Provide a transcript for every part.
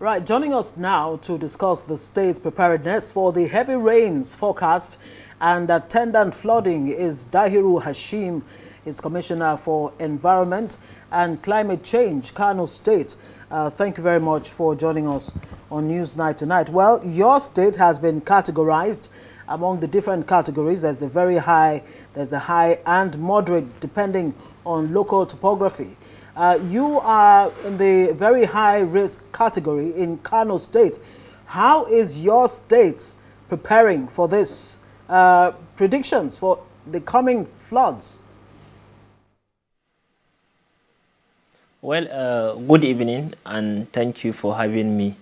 Right, joining us now to discuss the state's preparedness for the heavy rains forecast and attendant flooding is Dahiru Hashim, is Commissioner for Environment and Climate Change, Kano State. Thank you very much for joining us on Newsnight tonight. Well, your state has been categorized among the different categories. There's the very high, there's the high and moderate, depending on local topography. You are in the very high risk category in Kano State. How is your state preparing for this predictions for the coming floods? Well, good evening and thank you for having me.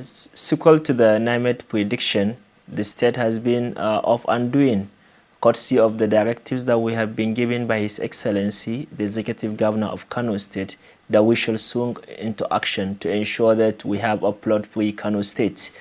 Sequel to the NIMET prediction, the state has been off and doing, courtesy of the directives that we have been given by His Excellency, the Executive Governor of Kano State, that we shall soon into action to ensure that we have a flood-free Kano State.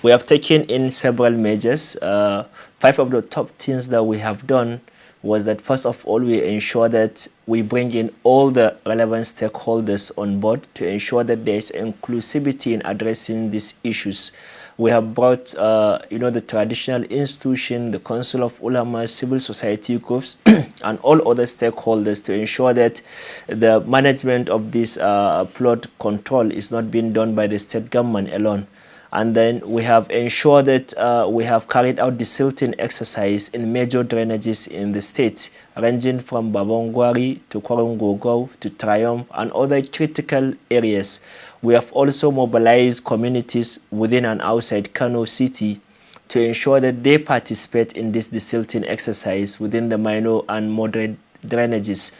We have taken in several measures. 5 of the top things that we have done was that first of all, we ensure that we bring in all the relevant stakeholders on board to ensure that there is inclusivity in addressing these issues. We have brought, the traditional institution, the Council of Ulama, civil society groups, and all other stakeholders to ensure that the management of this flood control is not being done by the state government alone. And then we have ensured that we have carried out the silting exercise in major drainages in the state, ranging from Babongwari to Kwarongogo to Triumph and other critical areas. We have also mobilized communities within and outside Kano City to ensure that they participate in this desilting exercise within the minor and moderate drainages.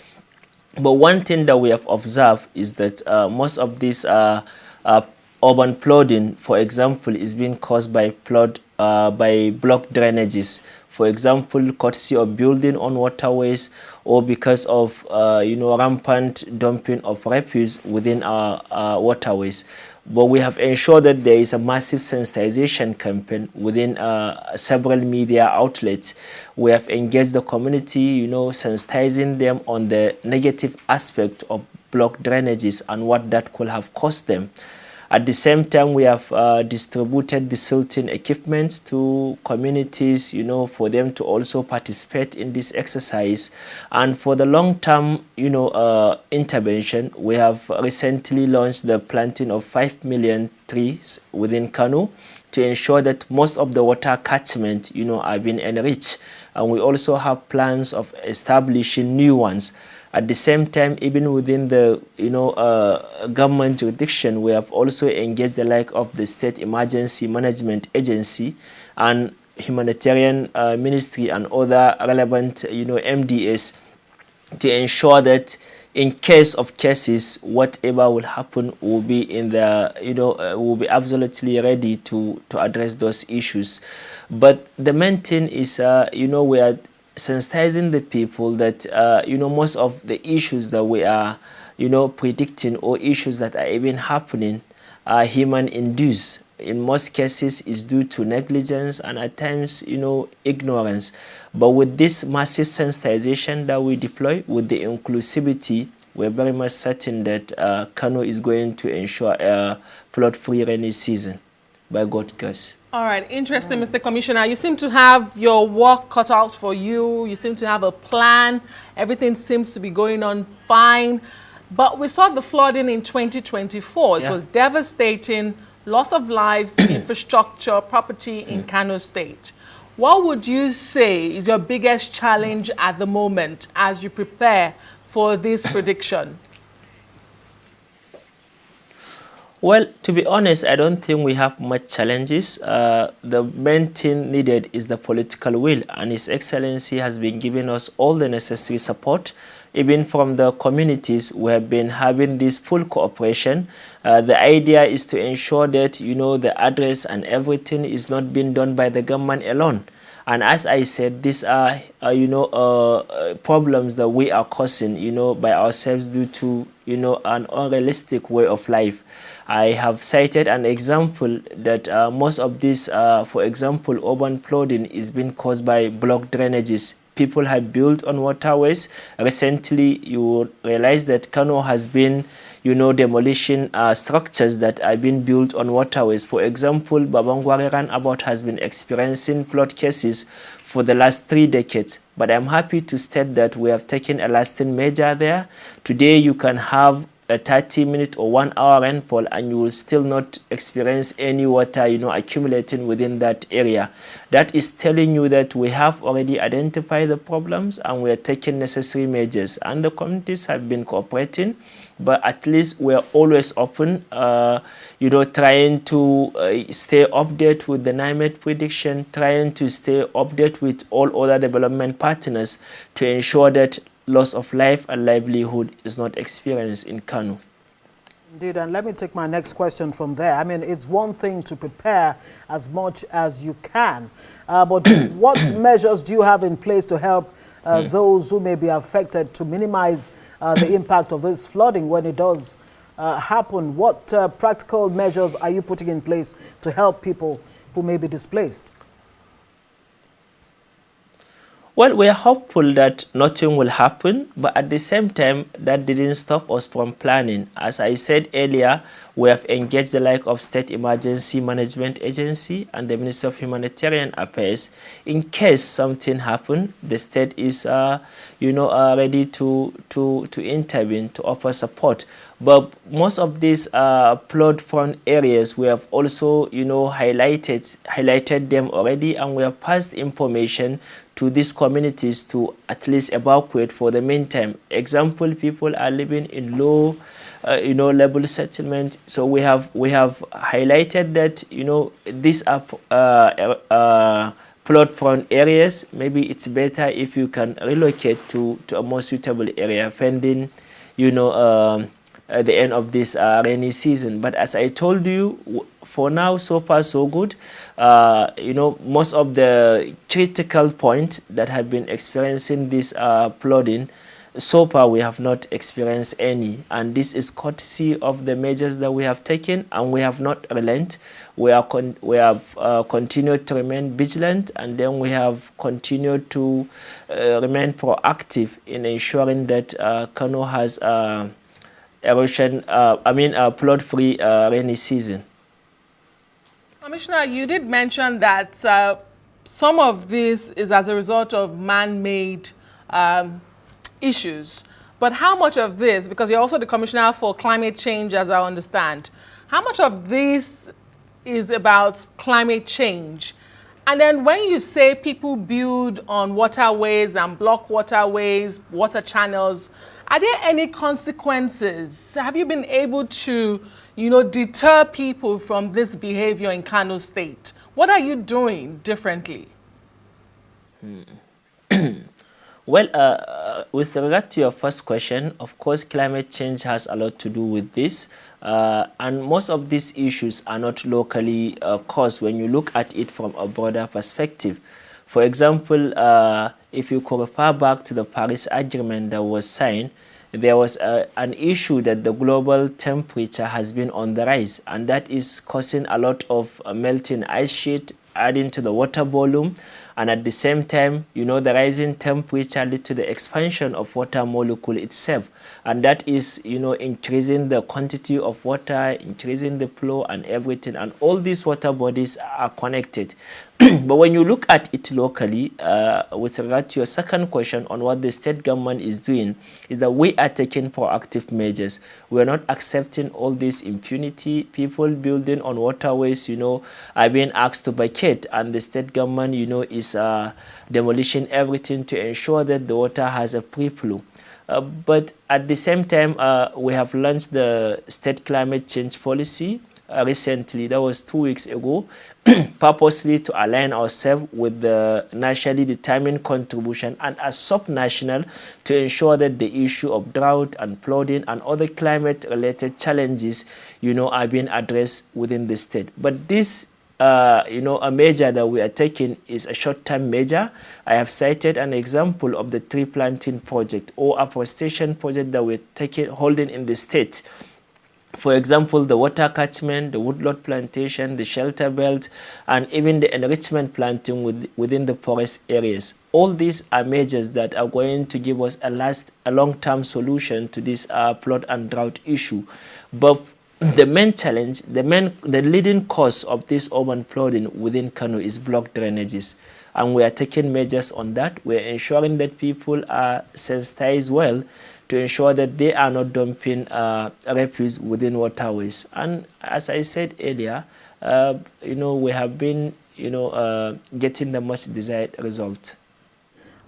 But one thing that we have observed is that most of these urban flooding, for example, is being caused by block drainages. For example, courtesy of building on waterways or because of rampant dumping of refuse within our waterways. But we have ensured that there is a massive sensitization campaign within several media outlets. We have engaged the community, sensitizing them on the negative aspect of block drainages and what that could have cost them. At the same time, we have distributed the silting equipment to communities, for them to also participate in this exercise. And for the long-term, intervention, we have recently launched the planting of 5 million trees within Kano to ensure that most of the water catchment, are being enriched. And we also have plans of establishing new ones. At the same time, even within the government jurisdiction, we have also engaged the like of the State Emergency Management Agency and Humanitarian Ministry and other relevant MDS to ensure that in case of cases, whatever will happen will be in the will be absolutely ready to address those issues. But the main thing is we are sensitizing the people that most of the issues that we are predicting or issues that are even happening are human induced. In most cases is due to negligence and at times ignorance. But with this massive sensitization that we deploy, with the inclusivity, we're very much certain that Kano is going to ensure a flood-free rainy season by God's grace. All right, interesting, Mr. Commissioner. You seem to have your work cut out for you. You seem to have a plan. Everything seems to be going on fine. But we saw the flooding in 2024. It was devastating, loss of lives, infrastructure, property in Kano State. What would you say is your biggest challenge at the moment as you prepare for this prediction? Well, to be honest, I don't think we have much challenges. The main thing needed is the political will, and His Excellency has been giving us all the necessary support. Even from the communities, we have been having this full cooperation. The idea is to ensure that, the address and everything is not being done by the government alone. And as I said, these are, problems that we are causing, by ourselves due to, an unrealistic way of life. I have cited an example that most of this, for example, urban flooding is being caused by block drainages. People have built on waterways. Recently, you realize that Kano has been, demolition structures that are being built on waterways. For example, Babangwari Runabout has been experiencing flood cases for the last 3 decades. But I'm happy to state that we have taken a lasting measure there. Today, you can have a 30-minute or 1-hour rainfall and you will still not experience any water accumulating within that area. That is telling you that we have already identified the problems and we are taking necessary measures, and the communities have been cooperating. But at least we are always open, trying to stay updated with the NIMET prediction, trying to stay updated with all other development partners to ensure that loss of life and livelihood is not experienced in Kano. Indeed, and let me take my next question from there. I mean, it's one thing to prepare as much as you can, but what measures do you have in place to help those who may be affected to minimize the impact of this flooding when it does happen? What practical measures are you putting in place to help people who may be displaced? Well, we are hopeful that nothing will happen, but at the same time, that didn't stop us from planning. As I said earlier, we have engaged the like of State Emergency Management Agency and the Ministry of Humanitarian Affairs. In case something happens, the state is, ready to intervene, to offer support. But most of these flood-prone areas, we have also, highlighted them already, and we have passed information to these communities to at least evacuate for the meantime. Example, people are living in low, level settlement. So we have highlighted that, these are flood-prone areas. Maybe it's better if you can relocate to a more suitable area, pending, at the end of this rainy season. But as I told you, for now, so far so good. Most of the critical points that have been experiencing this flooding, so far we have not experienced any, and this is courtesy of the measures that we have taken, and we have not relent. We have continued to remain vigilant, and then we have continued to remain proactive in ensuring that Kano has flood-free rainy season. Commissioner, you did mention that some of this is as a result of man-made issues. But how much of this, because you're also the Commissioner for Climate Change, as I understand, how much of this is about climate change? And then when you say people build on waterways and block waterways, water channels, are there any consequences? Have you been able to deter people from this behavior in Kano State? What are you doing differently? Well, with regard to your first question, of course, climate change has a lot to do with this. And most of these issues are not locally caused when you look at it from a broader perspective. For example, if you could refer back to the Paris Agreement that was signed, there was an issue that the global temperature has been on the rise, and that is causing a lot of melting ice sheet, adding to the water volume, and at the same time, the rising temperature leads to the expansion of water molecule itself, and that is, increasing the quantity of water, increasing the flow and everything, and all these water bodies are connected. But when you look at it locally, with regard to your second question on what the state government is doing, is that we are taking proactive measures. We are not accepting all this impunity. People building on waterways, are being asked to vacate, and the state government, is demolishing everything to ensure that the water has a free flow. But at the same time, we have launched the state climate change policy recently. That was 2 weeks ago, purposely to align ourselves with the nationally determined contribution and as sub-national to ensure that the issue of drought and flooding and other climate-related challenges, are being addressed within the state. But this a measure that we are taking is a short-term measure. I have cited an example of the tree planting project or afforestation project that we're holding in the state. For example, the water catchment, the woodlot plantation, the shelter belt, and even the enrichment planting within the forest areas. All these are measures that are going to give us a long-term solution to this flood and drought issue. But the main challenge, the leading cause of this urban flooding within Kano is blocked drainages. And we are taking measures on that. We are ensuring that people are sensitized well to ensure that they are not dumping refuse within waterways. And as I said earlier, we have been, getting the much desired result.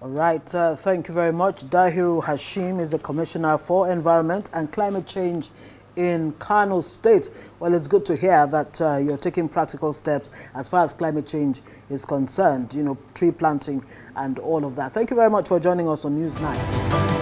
All right, thank you very much. Dahiru Hashim is the Commissioner for Environment and Climate Change in Kano State. Well, it's good to hear that you're taking practical steps as far as climate change is concerned, tree planting and all of that. Thank you very much for joining us on Newsnight.